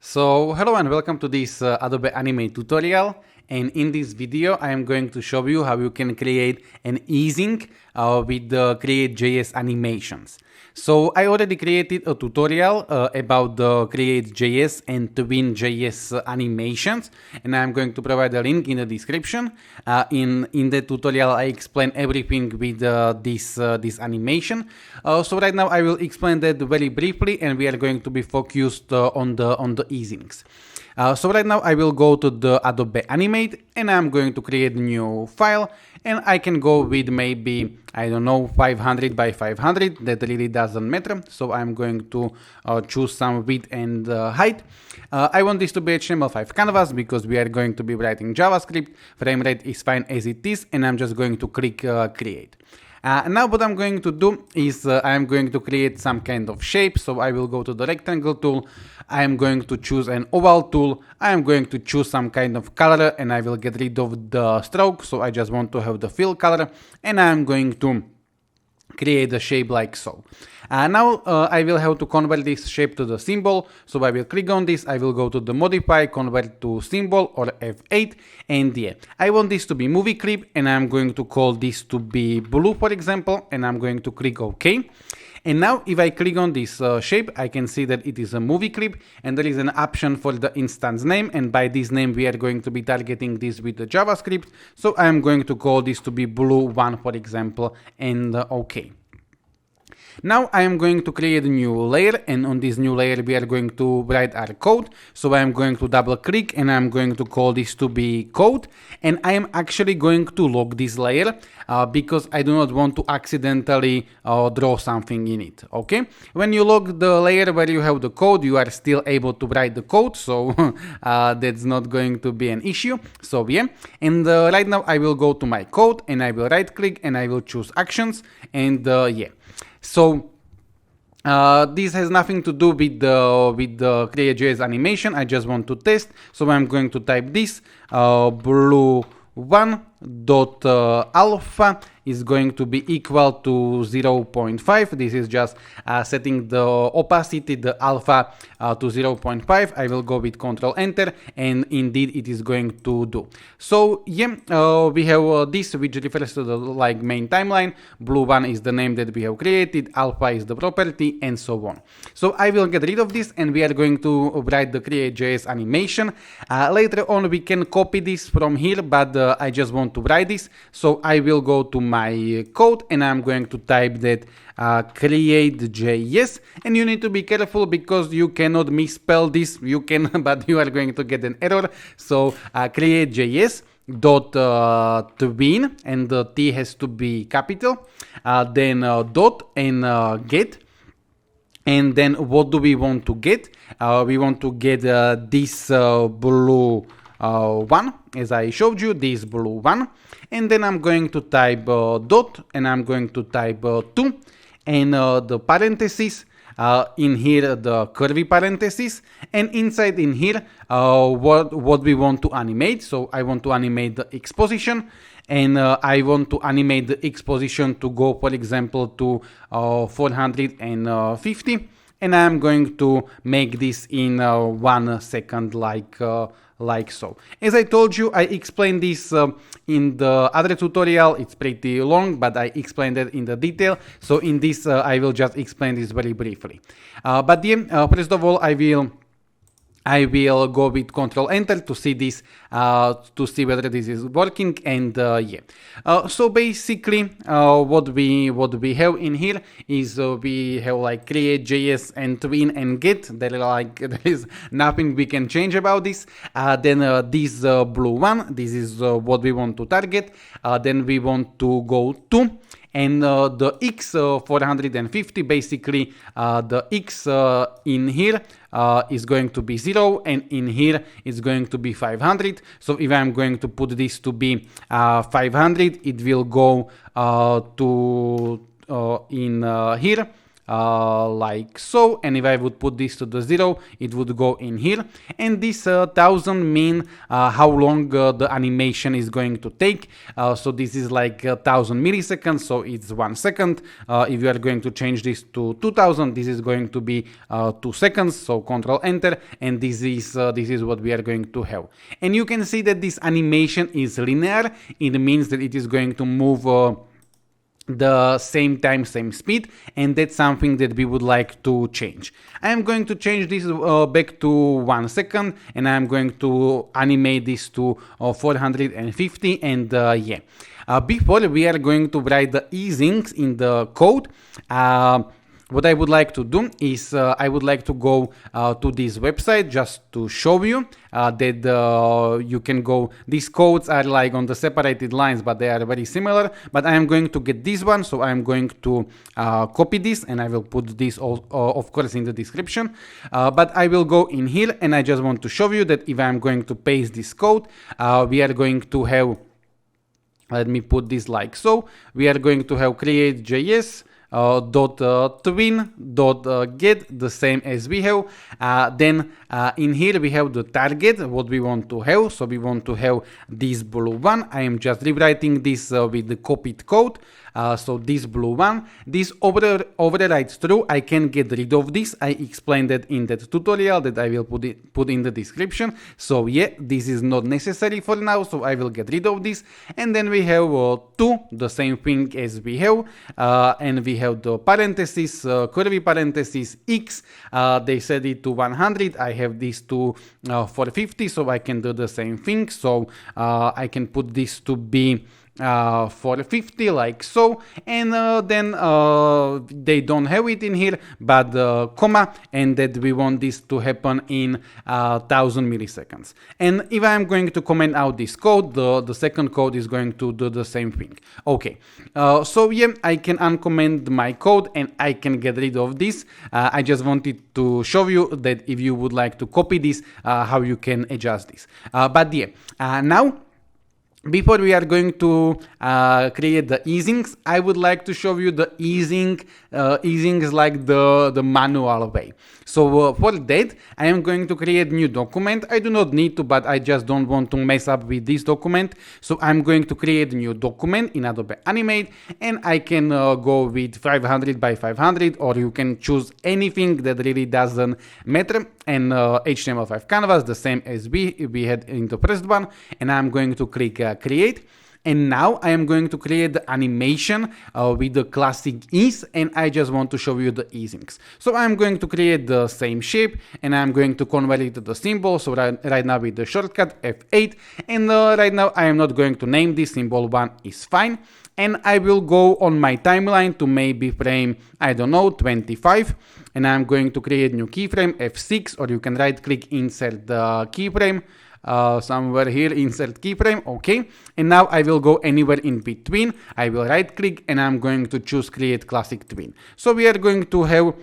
So hello and welcome to this Adobe Animate tutorial, and in this video I am going to show you how you can create an easing with the Createjs animations. So I already created a tutorial about the Createjs and Twin.js animations, and I'm going to provide a link in the description. In the tutorial I explain everything with this animation. So right now I will explain that very briefly, and we are going to be focused on the easings. So right now I will go to the Adobe Animate and I'm going to create a new file, and I can go with maybe, I don't know, 500 by 500, that really doesn't matter. So I'm going to choose some width and height. I want this to be HTML5 canvas because we are going to be writing JavaScript. Frame rate is fine as it is, and I'm just going to click create. Now what I'm going to do is I'm going to create some kind of shape. So I will go to the rectangle tool. I am going to choose an oval tool. I am going to choose some kind of color, and I will get rid of the stroke. So I just want to have the fill color, and I'm going to create a shape like so. Now I will have to convert this shape to the symbol. So I will click on this, I will go to the modify, convert to symbol or F8, and yeah, I want this to be movie clip, and I'm going to call this to be blue, for example, and I'm going to click OK. And now if I click on this shape, I can see that it is a movie clip, and there is an option for the instance name, and by this name we are going to be targeting this with the JavaScript. So I'm going to call this to be blue1, for example, and OK. Now I am going to create a new layer, and on this new layer we are going to write our code. So I am going to double click and I'm going to call this to be code, and I am actually going to lock this layer because I do not want to accidentally draw something in it. Okay, when you lock the layer where you have the code, you are still able to write the code, so that's not going to be an issue. So yeah, and right now I will go to my code and I will right click and I will choose actions, and yeah. So this has nothing to do with the Createjs animation. I just want to test. So I'm going to type this blue1.alpha is going to be equal to 0.5. This is just setting the opacity, the alpha, to 0.5. I will go with Control Enter, and indeed it is going to do. So yeah, we have this, which refers to the main timeline. Blue1 is the name that we have created, alpha is the property, and so on. So I will get rid of this, and we are going to write the Createjs animation. Later on we can copy this from here, but I just want to write this. So I will go to my code and I'm going to type that Createjs, and you need to be careful because you cannot misspell this. You can, but you are going to get an error. So Createjs dot twin, and the T has to be capital, then dot and get. And then what do we want to get? We want to get this blue one, as I showed you, this blue one, and then I'm going to type dot, and I'm going to type 2, and the parentheses, in here the curly parentheses, and inside in here what we want to animate. So I want to animate the X position, and I want to animate the X position to go, for example, to 450, and I'm going to make this in 1 second, like so. As I told you, I explained this in the other tutorial. It's pretty long, but I explained it in the detail. So in this, I will just explain this very briefly. But yeah, first of all, I will go with Control Enter to see this, to see whether this is working, and yeah. So basically, what we have in here is we have Createjs and Twin and Get. There is nothing we can change about this. Then this blue one, this is what we want to target. Then we want to go to, and the X 450, basically the X in here is going to be 0, and in here is going to be 500. So if I'm going to put this to be 500, it will go to in here like so, and if I would put this to the 0, it would go in here, and this 1000 mean how long the animation is going to take. So this is like 1000 milliseconds, so it's 1 second. If you are going to change this to 2000, this is going to be 2 seconds, so Control Enter, and this is what we are going to have. And you can see that this animation is linear. It means that it is going to move the same time, same speed, and that's something that we would like to change. I am going to change this back to 1 second, and I'm going to animate this to 450, and yeah. Before we are going to write the easings in the code, what I would like to do is I would like to go to this website just to show you that you can go. These codes are like on the separated lines, but they are very similar. But I am going to get this one, so I am going to copy this, and I will put this of course in the description. But I will go in here, and I just want to show you that if I am going to paste this code, we are going to have, let me put this like so, we are going to have Createjs .twin.get, the same as we have. Then in here we have the target, what we want to have. So we want to have this blue one. I am just rewriting this with the copied code. So this blue one, this overrides true. I can get rid of this. I explained that in that tutorial that I will put in the description. So yeah, this is not necessary for now, so I will get rid of this. And then we have 2, the same thing as we have, and we have the parentheses, curly parentheses x. They set it to 100. I have this to 450, so I can do the same thing. So I can put this to be 450 like so, and then they don't have it in here, but comma, and that we want this to happen in 1000 milliseconds. And if I am going to comment out this code, the second code is going to do the same thing. Okay, so yeah, I can uncomment my code and I can get rid of this. I just wanted to show you that if you would like to copy this, how you can adjust this. But yeah, now, before we are going to create the easings, I would like to show you the easings like the manual way. So for that, I am going to create new document. I do not need to, but I just don't want to mess up with this document. So I'm going to create a new document in Adobe Animate, and I can go with 500 by 500, or you can choose anything that really doesn't matter. And HTML5 canvas, the same as we had in the first one, and I'm going to click create. And now I am going to create the animation with the classic ease, and I just want to show you the easings. So I'm going to create the same shape, and I'm going to convert it to the symbol. So right now with the shortcut F8, and right now I am not going to name this, symbol 1 is fine. And I will go on my timeline to maybe frame, I don't know, 25. And I'm going to create new keyframe, F6, or you can right click, insert the keyframe. Somewhere here, insert keyframe, okay. And now I will go anywhere in between. I will right click, and I'm going to choose create classic twin. So we are going to have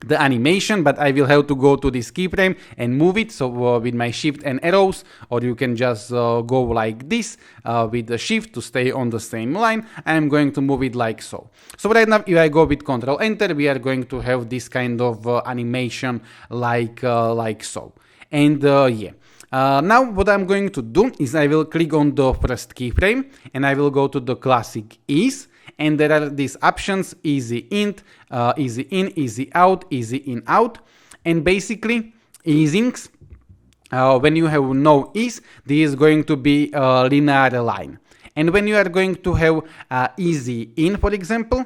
the animation, but I will have to go to this keyframe and move it. So with my shift and arrows, or you can just go like this with the shift to stay on the same line. I am going to move it like so. So right now, if I go with Control Enter, we are going to have this kind of animation like so. And yeah. Now what I'm going to do is I will click on the first keyframe, and I will go to the classic ease, and there are these options: easy int, easy in, easy out, easy in, out. And basically easings, when you have no ease, this is going to be a linear line. And when you are going to have easy in, for example,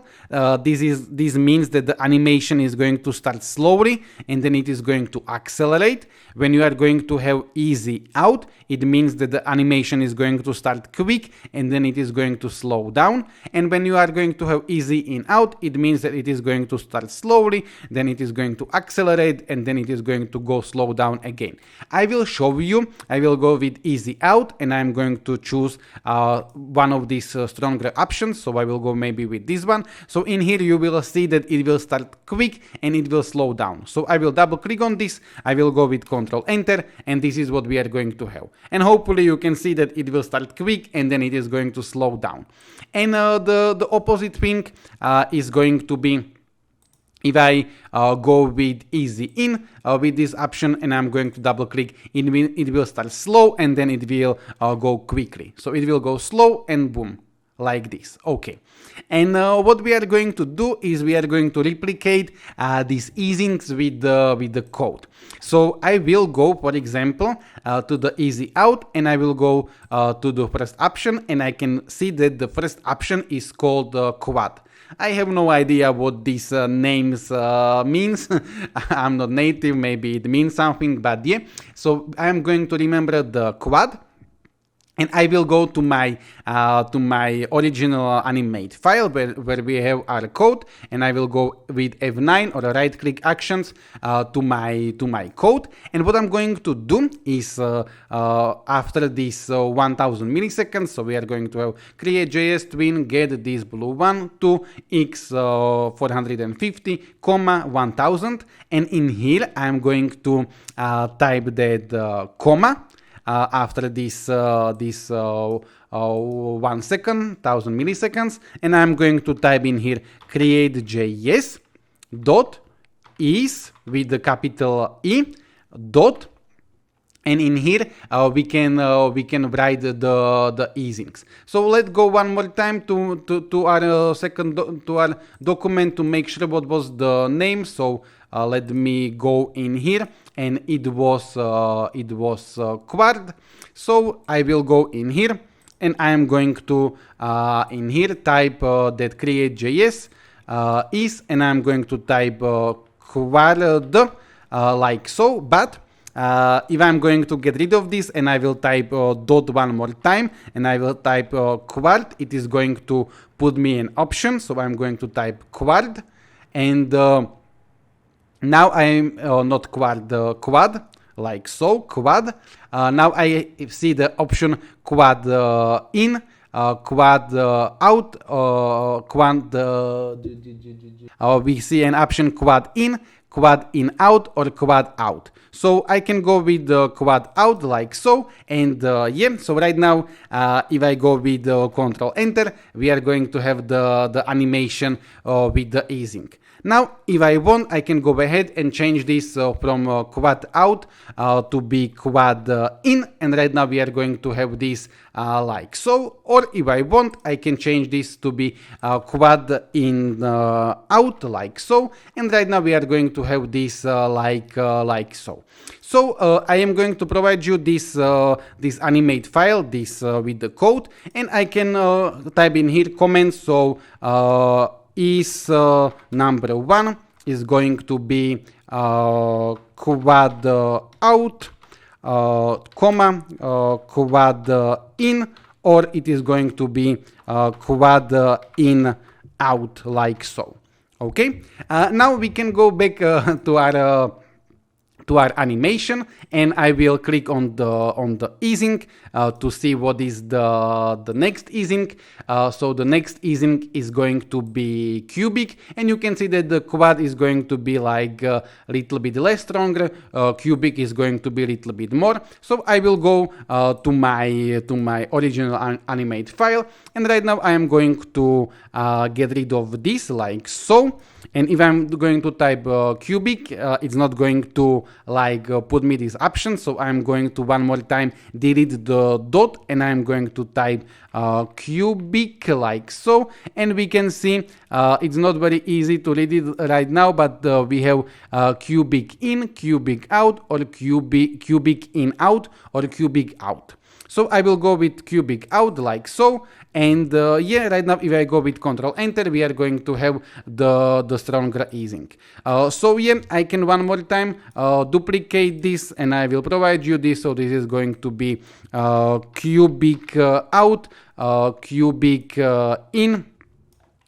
this means that the animation is going to start slowly, and then it is going to accelerate. When you are going to have easy out, it means that the animation is going to start quick, and then it is going to slow down. And when you are going to have easy in out, it means that it is going to start slowly, then it is going to accelerate, and then it is going to go slow down again. I will show you. I will go with easy out, and I'm going to choose one of these stronger options. So I will go maybe with this one. So in here you will see that it will start quick and it will slow down. So I will double click on this. I will go with Control Enter, and this is what we are going to have. And hopefully you can see that it will start quick and then it is going to slow down. And the opposite thing is going to be If I go with easy in with this option and I'm going to double click, it will start slow and then it will go quickly. So it will go slow and boom, like this. Okay. And what we are going to do is we are going to replicate these easings with the code. So I will go, for example, to the easy out, and I will go to the first option, and I can see that the first option is called quad. I have no idea what these names means. I'm not native, maybe it means something, but yeah. So I'm going to remember the quad. And I will go to my original animate file where we have our code, and I will go with F9 or right click actions to my code. And what I'm going to do is after this 1000 milliseconds, so we are going to have Createjs twin get this blue one to x 450, 1000, and in here I'm going to type that comma. After this 1 second, 1000 milliseconds, and I'm going to type in here Createjs dot is with the capital E dot, and in here we can write the easings. So let's go one more time to our to our document to make sure what was the name. So let me go in here, and it was quad. So I will go in here, and I am going to in here type that Createjs is, and I'm going to type quad like so. But if I'm going to get rid of this and I will type dot one more time and I will type quad, it is going to put me an option. So I'm going to type quad, and now I'm not quad like so, quad. Now I see the option quad in, quad out, quad. We see an option quad in out, or quad out. So I can go with the quad out like so, and yeah. So right now, if I go with Control Enter, we are going to have the animation with the easing. Now, if I want, I can go ahead and change this from quad out to be quad in, and right now we are going to have this like so. Or if I want, I can change this to be quad in out like so, and right now we are going to have this like so. So I am going to provide you this this animate file, this with the code, and I can type in here comments. So is number one is going to be quad out, comma, quad in, or it is going to be quad in out like so. Okay. Now we can go back to our animation, and I will click on the easing to see what is the next easing. So the next easing is going to be cubic, and you can see that the quad is going to be like a little bit less stronger, cubic is going to be a little bit more. So I will go to my original animate file, and right now I am going to get rid of this like so. And if I'm going to type cubic, it's not going to like put me this option. So I'm going to one more time delete the dot, and I'm going to type cubic like so. And we can see it's not very easy to read it right now, but we have cubic in, cubic out, or cubic in out, or cubic out. So I will go with cubic out like so. And yeah, right now if I go with Control Enter, we are going to have the stronger easing. So yeah, I can one more time duplicate this, and I will provide you this. So this is going to be cubic out, cubic in,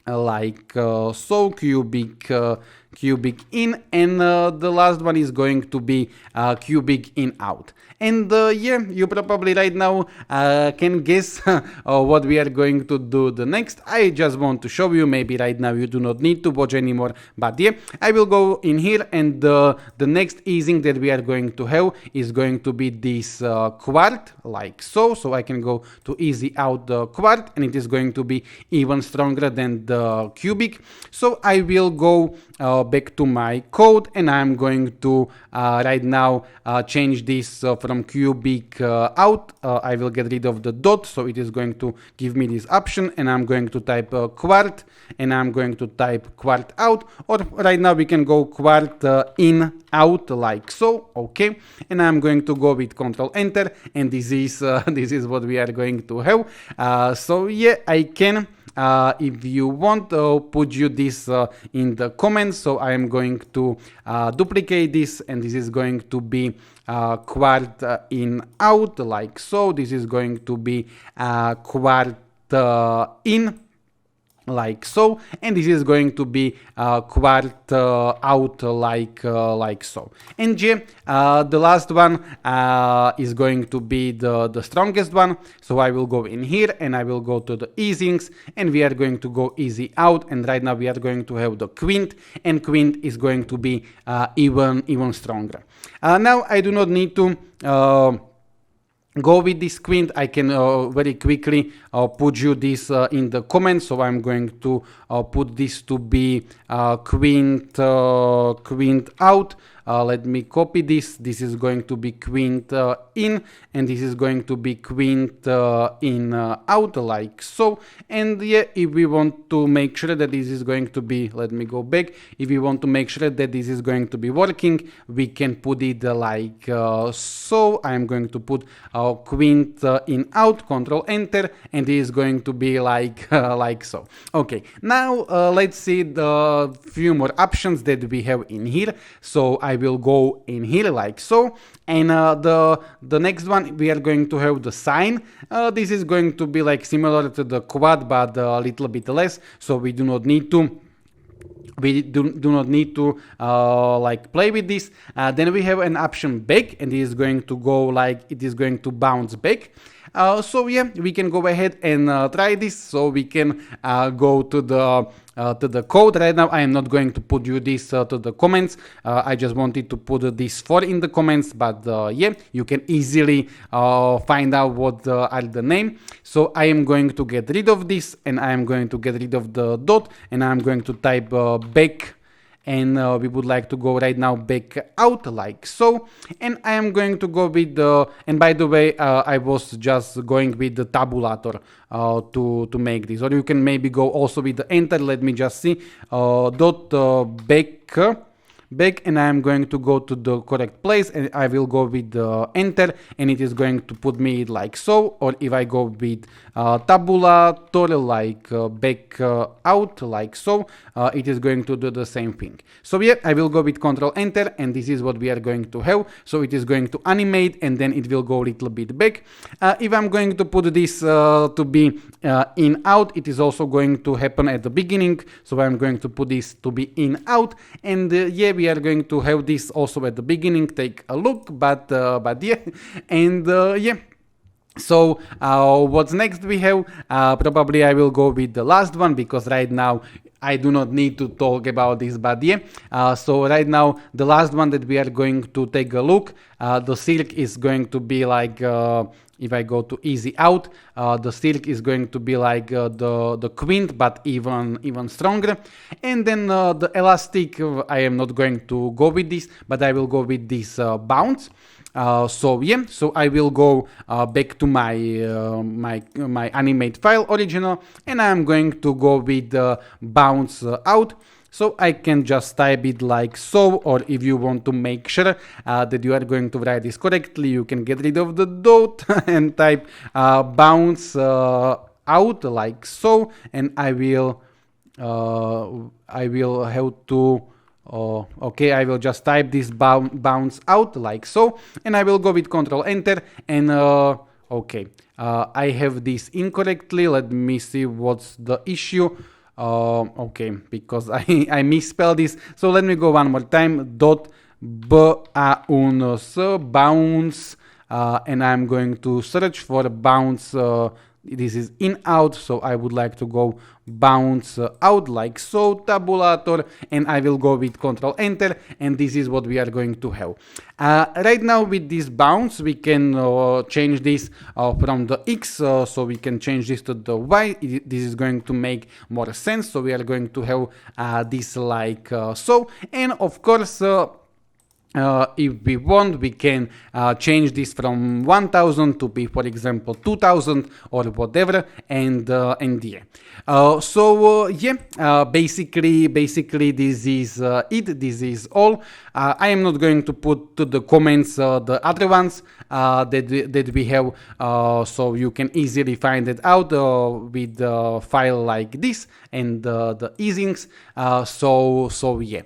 like so, cubic in, and the last one is going to be cubic in out. And yeah, you probably right now can guess what we are going to do the next. I just want to show you. Maybe right now you do not need to watch anymore, but yeah, I will go in here, and the next easing that we are going to have is going to be this quad like so. So I can go to easy out the quad, and it is going to be even stronger than the cubic. So I will go back to my code, and I'm going to right now change this from cubic out. I will get rid of the dot, so it is going to give me this option, and I'm going to type quart, and I'm going to type quart out, or right now we can go quart in out like so. Okay, and I'm going to go with Control Enter, and this is this is what we are going to have. So yeah, I can if you want put you this in the comments. So I am going to duplicate this, and this is going to be quart in out like so. This is going to be quart in like so, and this is going to be quart out like so. And yeah, the last one is going to be the strongest one. So I will go in here, and I will go to the easings, and we are going to go easy out, and right now we are going to have the quint, and quint is going to be even stronger. Now I do not need to go with this quint. I can very quickly put you this in the comments. So I'm going to put this to be quint out. Let me copy this. This is going to be quint in, and this is going to be quint in out like so. And yeah, if we want to make sure that this is going to be, let me go back. If we want to make sure that this is going to be working, we can put it like so. I'm going to put quint in out, Control Enter, and it is going to be like like so. Okay, now let's see the few more options that we have in here. So I will go in here like so, and the next one we are going to have the sign. This is going to be like similar to the quad, but a little bit less, so we do not need to like play with this. Then we have an option back, and it is going to go like, it is going to bounce back. So yeah, we can go ahead and try this. So we can go to the code. Right now I am not going to put you this to the comments. I just wanted to put this 4 in the comments, but yeah, you can easily find out what are the name. So I am going to get rid of this, and I am going to get rid of the dot, and I'm going to type back, and we would like to go right now back out like so. And I am going to go with the, and by the way, I was just going with the tabulator to make this, or you can maybe go also with the enter. Let me just see, dot back, and I am going to go to the correct place, and I will go with the enter, and it is going to put me like so. Or if I go with tabulator like back out like so, it is going to do the same thing. So yeah, I will go with Control Enter, and this is what we are going to have. So it is going to animate, and then it will go a little bit back. If I'm going to put this to be in out, it is also going to happen at the beginning. So I'm going to put this to be in out, and yeah, we are going to have this also at the beginning. Take a look, but yeah, and yeah. So what's next we have? Probably I will go with the last one, because right now I do not need to talk about this, but yeah. So right now the last one that we are going to take a look, the silk is going to be like, if I go to easy out, the silk is going to be like the quint, but even stronger. And then the elastic, I am not going to go with this, but I will go with this bounce. So yeah, so I will go back to my my animate file original, and I'm going to go with bounce out. So I can just type it like so, or if you want to make sure that you are going to write this correctly, you can get rid of the dot and type bounce out like so, and I will have to okay, I will just type this bounce out like so, and I will go with Control Enter, and okay, I have this incorrectly. Let me see what's the issue. Okay, because I misspelled this. So let me go one more time. Dot bounce, and I'm going to search for bounce this is in out, so I would like to go bounce out like so, tabulator, and I will go with Control Enter, and this is what we are going to have. Right now with this bounce we can change this from the X, so we can change this to the Y. This is going to make more sense, so we are going to have this like so, and of course if we want, we can change this from 1000 to be, for example, 2000 or whatever, and yeah. Basically this is it. This is all. I am not going to put to the comments the other ones that we have, so you can easily find it out with the file like this and the easings. So yeah.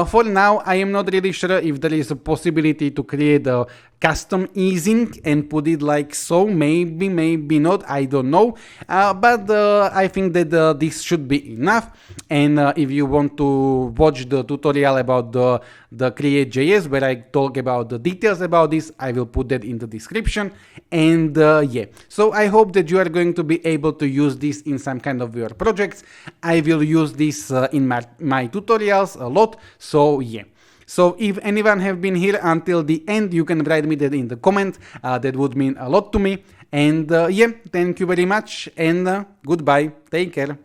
For now, I am not really sure if there is a possibility to create a custom easing and put it like so. Maybe not, I don't know, but I think that this should be enough. And if you want to watch the tutorial about the Createjs, where I talk about the details about this, I will put that in the description. And yeah, so I hope that you are going to be able to use this in some kind of your projects. I will use this in my tutorials a lot, so yeah. So if anyone have been here until the end, you can write me that in the comment. That would mean a lot to me. And yeah, thank you very much, and goodbye. Take care.